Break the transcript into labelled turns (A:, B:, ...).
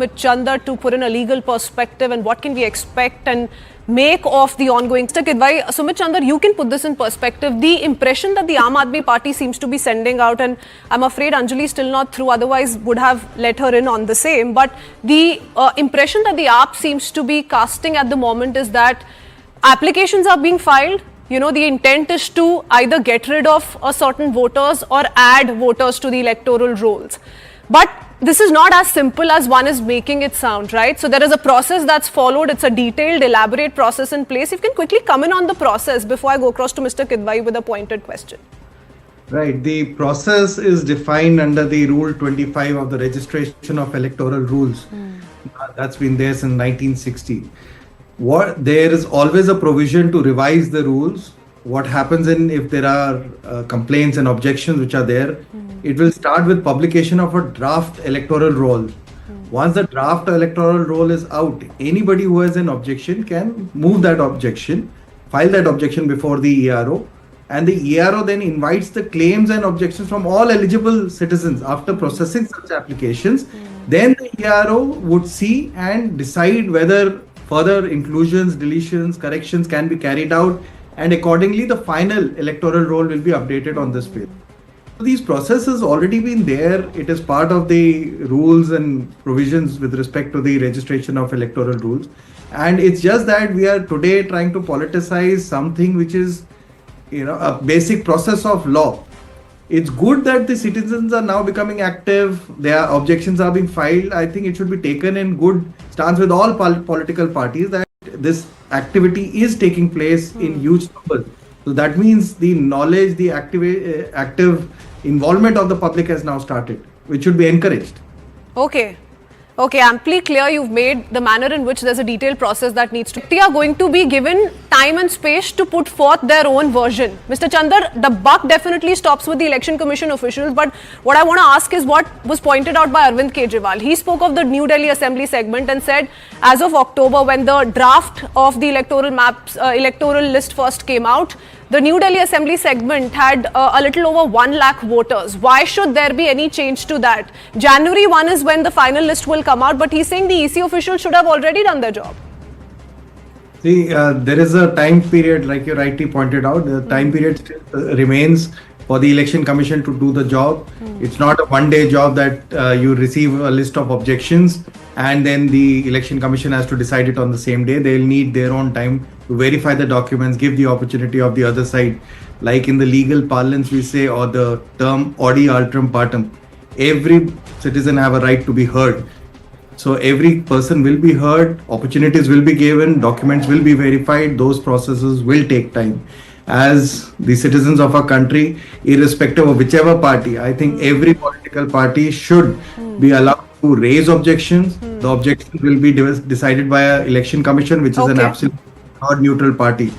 A: Sumit Chander to put in a legal perspective and what can we expect and make of the ongoing. Mr. Kidwai, Sumit Chander, you can put this in perspective. The impression that the Aam Aadmi Party seems to be sending out, and I'm afraid Anjali is still not through, otherwise would have let her in on the same. But the impression that the AAP seems to be casting at the moment is that applications are being filed. You know, the intent is to either get rid of a certain voters or add voters to the electoral rolls. But this is not as simple as one is making it sound, right? So there is a process that's followed. It's a detailed, elaborate process in place. If you can quickly come in on the process before I go across to Mr. Kidwai with a pointed question.
B: Right. The process is defined under the Rule 25 of the Registration of Electoral Rules. That's been there since 1960. There is always a provision to revise the rules. What happens if there are complaints and objections which are there, it will start with publication of a draft electoral roll. Once the draft electoral roll is out, anybody who has an objection can move that objection, file that objection before the ERO, and the ERO then invites the claims and objections from all eligible citizens. After processing such applications, then the ERO would see and decide whether further inclusions, deletions, corrections can be carried out, and accordingly the final electoral roll will be updated on this page. So these processes already been there. It is part of the rules and provisions with respect to the registration of electoral rules, and it's just that we are today trying to politicize something which is, you know, a basic process of law. It's good that the citizens are now becoming active. Their objections are being filed. I think it should be taken in good stance with all political parties that this activity is taking place in huge numbers. So that means the knowledge, the active involvement of the public has now started, which should be encouraged.
A: Okay, amply clear you've made the manner in which there's a detailed process that needs to. They are going to be given time and space to put forth their own version. Mr. Chander, the buck definitely stops with the Election Commission officials, but what I want to ask is what was pointed out by Arvind Kejriwal. He spoke of the New Delhi Assembly segment and said as of October, when the draft of the electoral maps, electoral list first came out, the New Delhi Assembly segment had a little over 1 lakh voters. Why should there be any change to that? January 1 is when the final list will come out, but he's saying the EC officials should have already done their job.
B: See, there is a time period, like you rightly pointed out, the time period still remains for the Election Commission to do the job. It's not a one-day job that you receive a list of objections and then the Election Commission has to decide it on the same day. They'll need their own time to verify the documents, give the opportunity of the other side. Like in the legal parlance we say, or the term audi alteram partem, every citizen have a right to be heard. So every person will be heard, opportunities will be given, documents will be verified, those processes will take time. As the citizens of our country, irrespective of whichever party, I think every political party should be allowed to raise objections. The objections will be decided by an election commission, which is an absolute not neutral party.